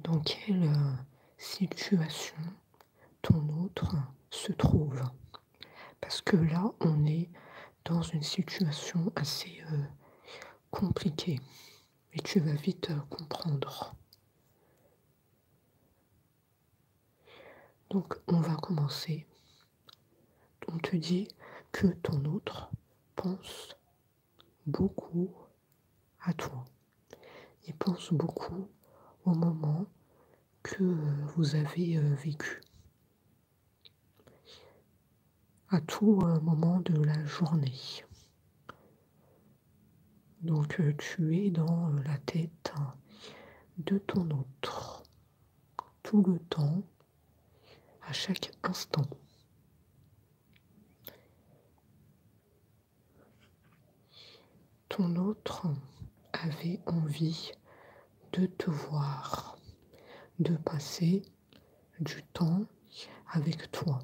dans quelle situation ton autre se trouve. Parce que là, on est dans une situation assez compliquée et tu vas vite comprendre. Donc, on va commencer. On te dit que ton autre pense beaucoup à toi. Il pense beaucoup au moment que vous avez vécu, à tout moment de la journée. Donc tu es dans la tête de ton autre, tout le temps, à chaque instant. Ton autre avait envie de te voir, de passer du temps avec toi.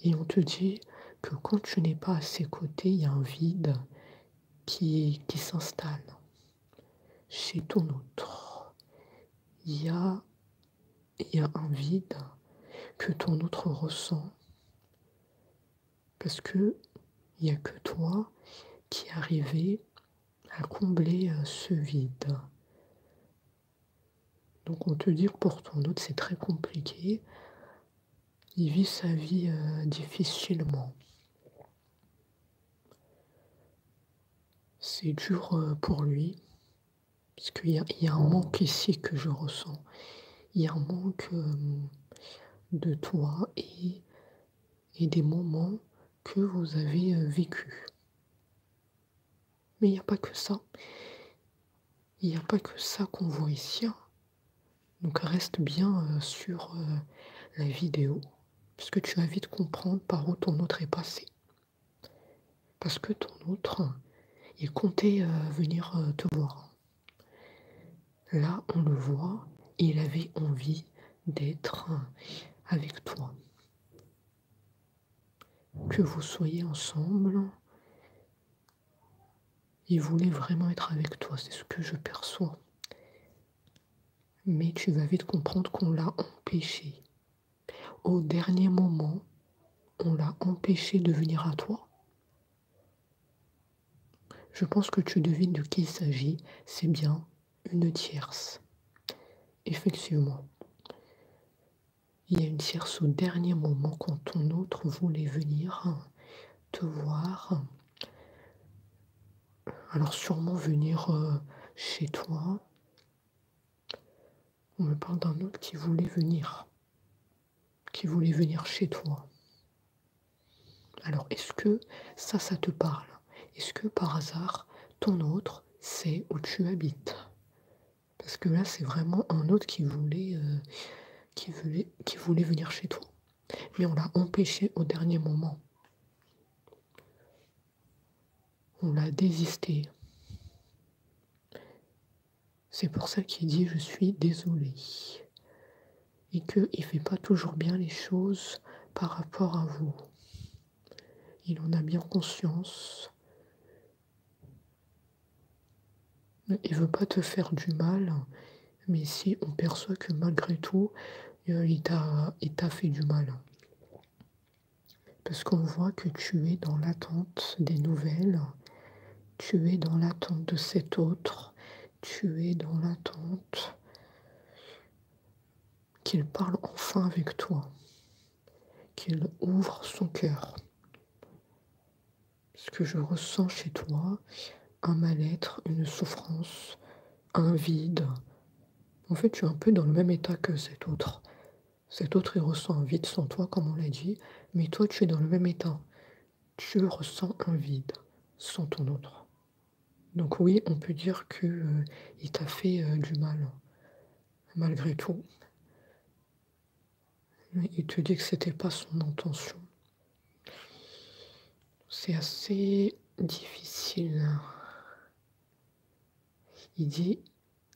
Et on te dit que quand tu n'es pas à ses côtés, il y a un vide qui s'installe chez ton autre. Il y a, il y a un vide que ton autre ressent parce que il n'y a que toi qui arrivais à combler ce vide. Donc on te dit que pour ton autre c'est très compliqué. Il vit sa vie difficilement. C'est dur pour lui, parce qu'il y a un manque ici que je ressens. Il y a un manque de toi et des moments que vous avez vécus. Mais il n'y a pas que ça. Il n'y a pas que ça qu'on voit ici, hein. Donc reste bien sur la vidéo, parce que tu vas vite comprendre par où ton autre est passé. Parce que ton autre, il comptait venir te voir. Là, on le voit, il avait envie d'être avec toi. Que vous soyez ensemble, il voulait vraiment être avec toi, c'est ce que je perçois. Mais tu vas vite comprendre qu'on l'a empêché. Au dernier moment, on l'a empêché de venir à toi. Je pense que tu devines de qui il s'agit, c'est bien une tierce. Effectivement. Il y a une tierce au dernier moment quand ton autre voulait venir te voir. Alors sûrement venir chez toi. On me parle d'un autre qui voulait venir chez toi. Alors est-ce que ça te parle? Est-ce que par hasard, ton autre sait où tu habites? Parce que là, c'est vraiment un autre qui voulait venir chez toi. Mais on l'a empêché au dernier moment. On l'a désisté. C'est pour ça qu'il dit je suis désolé. Et qu'il ne fait pas toujours bien les choses par rapport à vous. Il en a bien conscience. Il ne veut pas te faire du mal, mais si on perçoit que malgré tout, il t'a fait du mal. Parce qu'on voit que tu es dans l'attente des nouvelles, tu es dans l'attente de cet autre, tu es dans l'attente qu'il parle enfin avec toi, qu'il ouvre son cœur. Parce que je ressens chez toi un mal-être, une souffrance, un vide. En fait, tu es un peu dans le même état que cet autre. Cet autre, il ressent un vide sans toi, comme on l'a dit, mais toi, tu es dans le même état. Tu ressens un vide sans ton autre. Donc oui, on peut dire que il t'a fait du mal, malgré tout. Il te dit que c'était pas son intention. C'est assez difficile. Il dit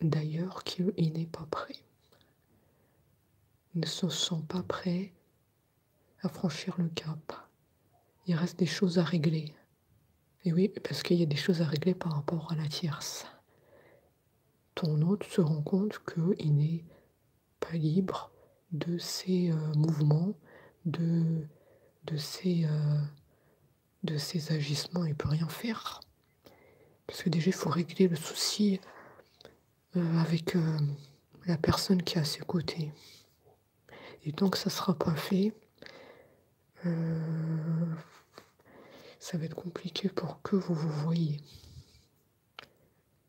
d'ailleurs qu'il n'est pas prêt. Il ne se sent pas prêt à franchir le cap. Il reste des choses à régler. Et oui, parce qu'il y a des choses à régler par rapport à la tierce. ton hôte se rend compte qu'il n'est pas libre de ses mouvements, de, de, ses, de ses agissements, il ne peut rien faire. Parce que déjà, il faut régler le souci avec la personne qui est à ses côtés. Et tant que ça ne sera pas fait, ça va être compliqué pour que vous vous voyiez.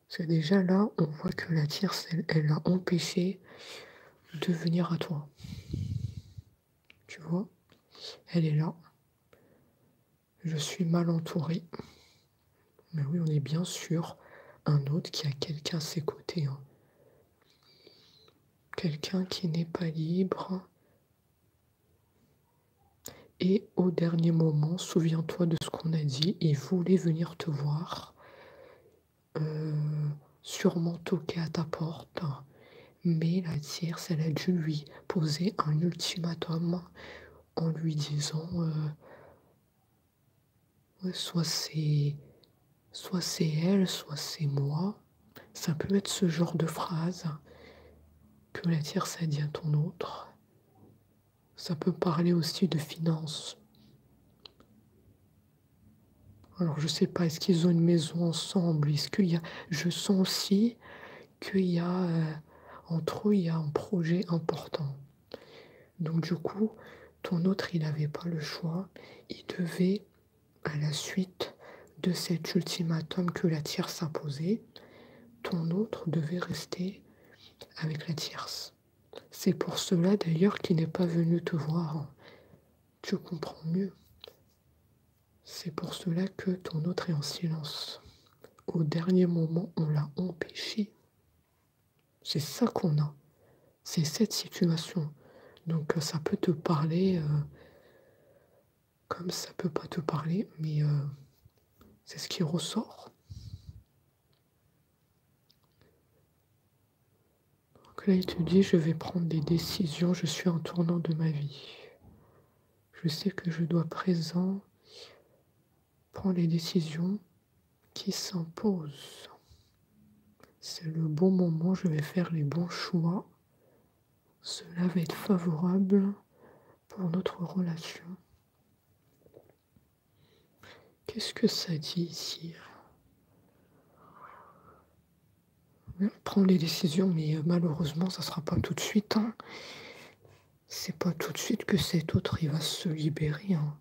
Parce que déjà là, on voit que la tierce, elle l'a empêché de venir à toi. Tu vois? Elle est là. Je suis mal entourée. Mais oui, on est bien sûr un autre qui a quelqu'un à ses côtés. Hein. Quelqu'un qui n'est pas libre. Et au dernier moment, souviens-toi de ce qu'on a dit, il voulait venir te voir, sûrement toquer à ta porte, mais la tierce, elle a dû lui poser un ultimatum en lui disant ouais, soit c'est elle, soit c'est moi. Ça peut être ce genre de phrase que la tierce a dit à ton autre. Ça peut parler aussi de finances. Alors je sais pas, est-ce qu'ils ont une maison ensemble? Est-ce qu'il y a. Je sens aussi qu'il y a entre eux, il y a un projet important. Donc du coup, ton autre, il n'avait pas le choix. Il devait, à la suite de cet ultimatum que la tierce a posé, ton autre devait rester avec la tierce. C'est pour cela d'ailleurs qu'il n'est pas venu te voir. Tu comprends mieux. C'est pour cela que ton autre est en silence. Au dernier moment, on l'a empêché. C'est ça qu'on a. C'est cette situation. Donc ça peut te parler comme ça peut pas te parler, mais c'est ce qui ressort. Donc là, il te dit, je vais prendre des décisions, je suis à un tournant de ma vie. Je sais que je dois présent prendre les décisions qui s'imposent. C'est le bon moment, je vais faire les bons choix. Cela va être favorable pour notre relation. Qu'est-ce que ça dit ici? Prendre les décisions, mais malheureusement, ça ne sera pas tout de suite. Hein. C'est pas tout de suite que cet autre il va se libérer. Hein.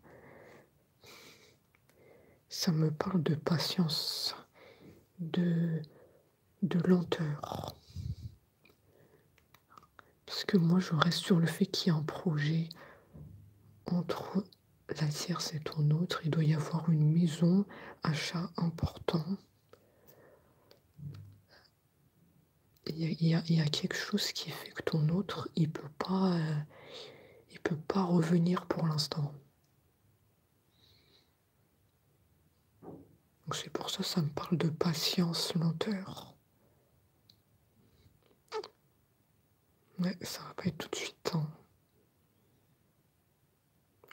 Ça me parle de patience, de, de lenteur. Parce que moi, je reste sur le fait qu'il y a un projet entre la tierce et ton autre. Il doit y avoir une maison, achat important. Il y a quelque chose qui fait que ton autre, il peut pas revenir pour l'instant. Donc c'est pour ça que ça me parle de patience, lenteur. Ouais, ça va pas être tout de suite. Hein.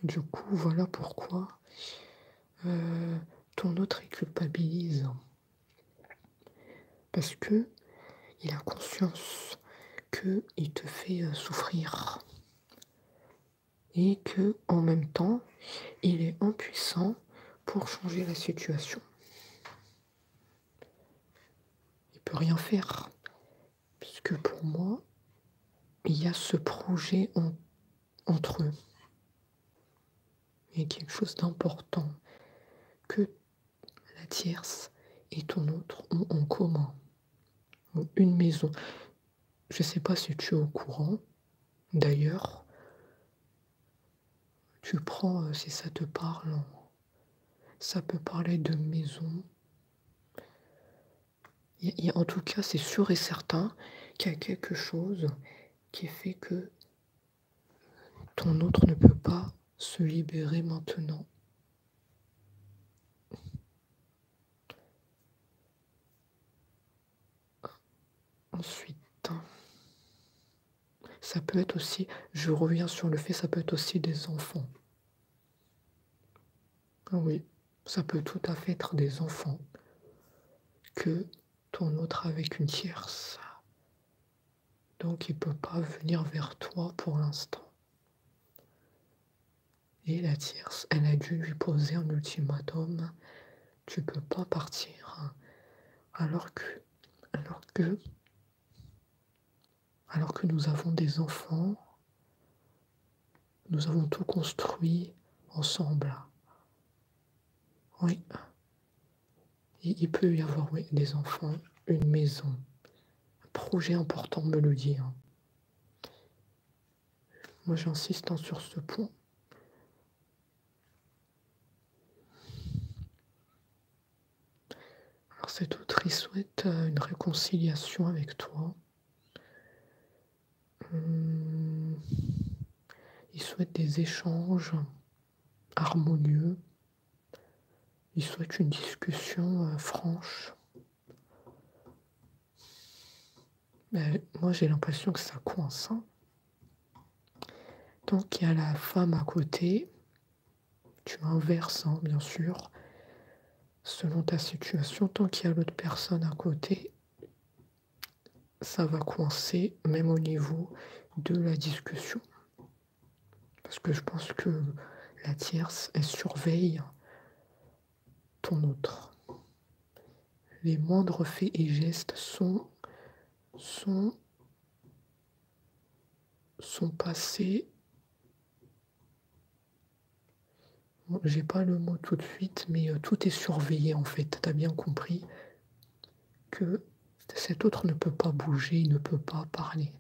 Du coup, voilà pourquoi ton autre il culpabilise. Parce que il a conscience qu'il te fait souffrir. Et que en même temps, il est impuissant pour changer la situation. Il peut rien faire. Puisque pour moi, il y a ce projet entre eux. Il y a quelque chose d'important que la tierce et ton autre ont en commun. Une maison. Je ne sais pas si tu es au courant. D'ailleurs, tu prends, si ça te parle, ça peut parler de maison. En tout cas, c'est sûr et certain qu'il y a quelque chose qui fait que ton autre ne peut pas se libérer maintenant. Ensuite, ça peut être aussi, je reviens sur le fait, ça peut être aussi des enfants. Ah oui, ça peut tout à fait être des enfants que ton autre avec une tierce. Donc il ne peut pas venir vers toi pour l'instant. Et la tierce, elle a dû lui poser un ultimatum. Tu peux pas partir. Alors que, alors que, alors que nous avons des enfants, nous avons tout construit ensemble. Oui. Et il peut y avoir, oui, des enfants, une maison. Un projet important me le dit. Moi, j'insiste sur ce point. Alors cet autre, il souhaite une réconciliation avec toi. Il souhaite des échanges harmonieux. Il souhaite une discussion franche. Mais moi, j'ai l'impression que ça coince. Tant qu'il y a la femme à côté, tu inverses, bien sûr, selon ta situation. Tant qu'il y a l'autre personne à côté, ça va coincer, même au niveau de la discussion. Parce que je pense que la tierce, elle surveille ton autre. Les moindres faits et gestes sont passés. Bon, j'ai pas le mot tout de suite, mais tout est surveillé en fait. Tu as bien compris que cet autre ne peut pas bouger, il ne peut pas parler.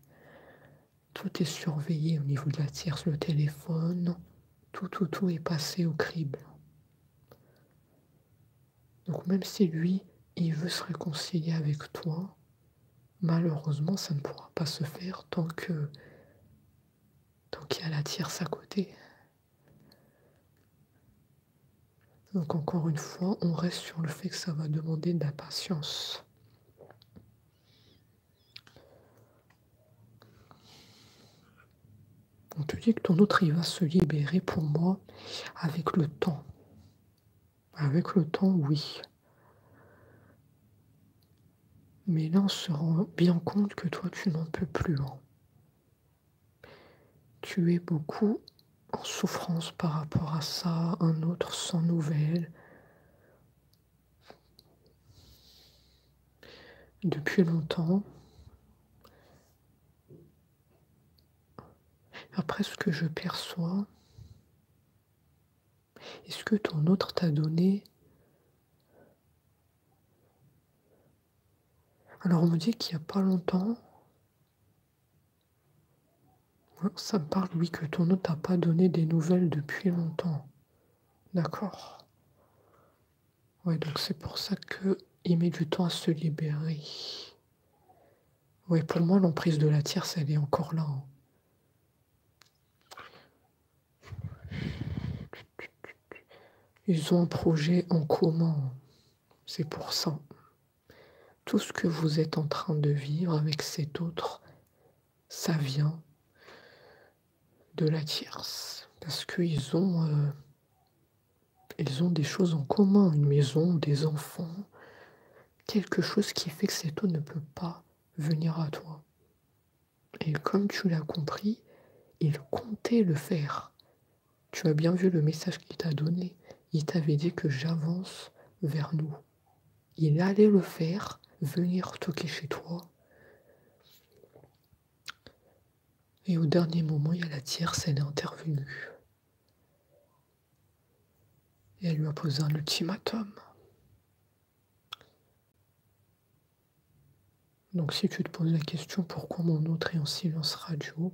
Tout est surveillé au niveau de la tierce, le téléphone, tout est passé au crible. Donc même si lui, il veut se réconcilier avec toi, malheureusement, ça ne pourra pas se faire tant qu'il y a la tierce à côté. Donc encore une fois, on reste sur le fait que ça va demander de la patience. On te dit que ton autre, il va se libérer pour moi avec le temps. Avec le temps, oui. Mais là, on se rend bien compte que toi, tu n'en peux plus. Tu es beaucoup en souffrance par rapport à ça, un autre sans nouvelles. Depuis longtemps. Après ce que je perçois, est-ce que ton autre t'a donné... Alors on me dit qu'il n'y a pas longtemps, ça me parle, oui, que ton autre t'a pas donné des nouvelles depuis longtemps. D'accord. Ouais, donc c'est pour ça qu'il met du temps à se libérer. Ouais, pour moi, l'emprise de la tierce, elle est encore là. Ils ont un projet en commun. C'est pour ça. Tout ce que vous êtes en train de vivre avec cet autre, ça vient de la tierce. Parce qu'ils ont des choses en commun, une maison, des enfants, quelque chose qui fait que cet autre ne peut pas venir à toi. Et comme tu l'as compris, il comptait le faire. Tu as bien vu le message qu'il t'a donné. Il t'avait dit que j'avance vers nous. Il allait le faire, venir toquer chez toi. Et au dernier moment, il y a la tierce, elle est intervenue. Et elle lui a posé un ultimatum. Donc si tu te poses la question pourquoi mon autre est en silence radio,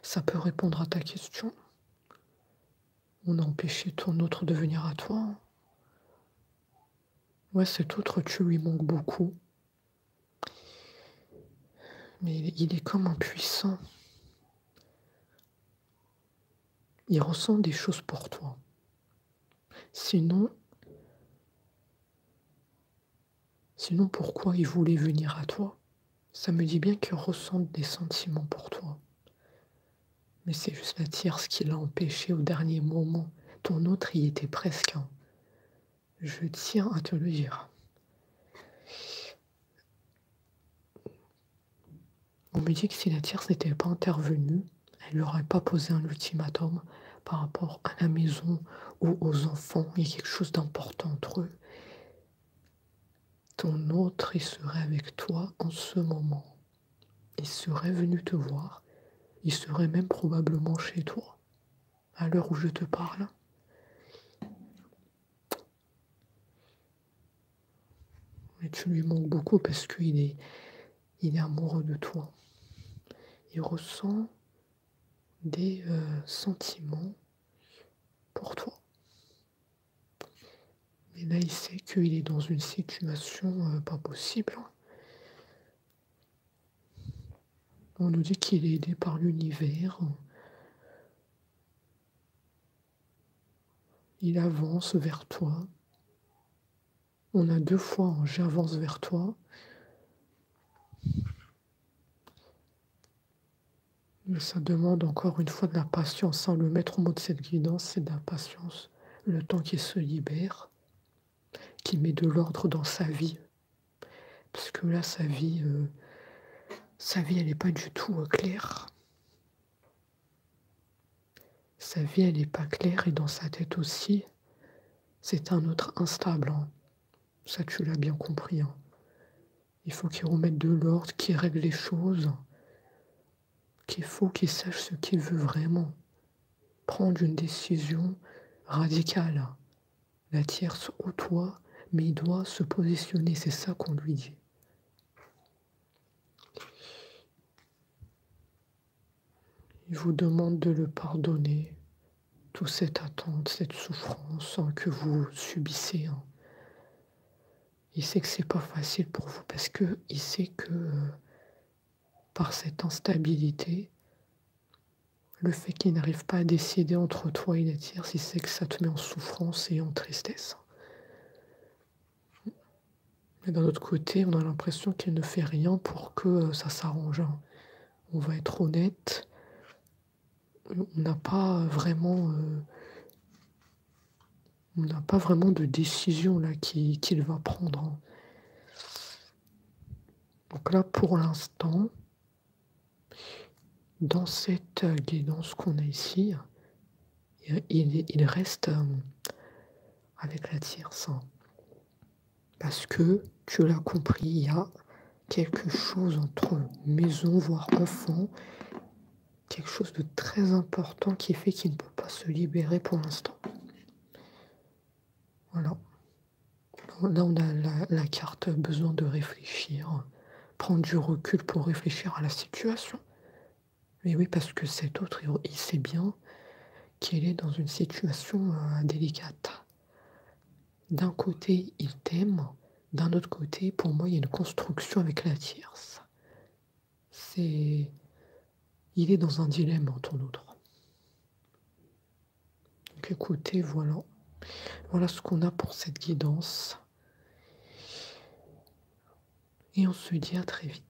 ça peut répondre à ta question. On a empêché ton autre de venir à toi. Ouais, cet autre, tu lui manques beaucoup. Mais il est comme impuissant. Il ressent des choses pour toi. Sinon, pourquoi il voulait venir à toi? Ça me dit bien qu'il ressent des sentiments pour toi. Mais c'est juste la tierce qui l'a empêché au dernier moment. Ton autre y était presque. Je tiens à te le dire. On me dit que si la tierce n'était pas intervenue, elle lui aurait pas posé un ultimatum par rapport à la maison ou aux enfants. Il y a quelque chose d'important entre eux. Ton autre, il serait avec toi en ce moment. Il serait venu te voir. Il serait même probablement chez toi, à l'heure où je te parle. Et tu lui manques beaucoup parce il est amoureux de toi. Il ressent des sentiments pour toi. Et là, il sait qu'il est dans une situation pas possible. On nous dit qu'il est aidé par l'univers. Il avance vers toi. On a 2 fois un j'avance vers toi. Mais ça demande encore une fois de la patience. Le maître mot de cette guidance, c'est de la patience. Le temps qu'il se libère, qu'il met de l'ordre dans sa vie. Parce que là, sa vie, elle n'est pas du tout claire. Sa vie, elle n'est pas claire et dans sa tête aussi, c'est un autre instable. Ça, tu l'as bien compris. Il faut qu'il remette de l'ordre, qu'il règle les choses, qu'il faut qu'il sache ce qu'il veut vraiment. Prendre une décision radicale. La tierce ou toi, mais il doit se positionner, c'est ça qu'on lui dit. Il vous demande de le pardonner, toute cette attente, cette souffrance que vous subissez. Il sait que c'est pas facile pour vous parce que il sait que par cette instabilité, le fait qu'il n'arrive pas à décider entre toi et la tierce, il sait que ça te met en souffrance et en tristesse. Mais d'un autre côté, on a l'impression qu'il ne fait rien pour que ça s'arrange. On va être honnête, on n'a pas vraiment, on n'a pas vraiment de décision là qu'il va prendre. Donc là, pour l'instant, dans cette guidance qu'on a ici, il reste avec la tierce. Parce que, tu l'as compris, il y a quelque chose entre maison, voire enfant, quelque chose de très important qui fait qu'il ne peut pas se libérer pour l'instant. Voilà. Là, on a la carte besoin de réfléchir, prendre du recul pour réfléchir à la situation. Mais oui, parce que cet autre, il sait bien qu'il est dans une situation délicate. D'un côté, il t'aime, d'un autre côté, pour moi, il y a une construction avec la tierce. Il est dans un dilemme, ton autre. Donc écoutez, voilà. Voilà ce qu'on a pour cette guidance. Et on se dit à très vite.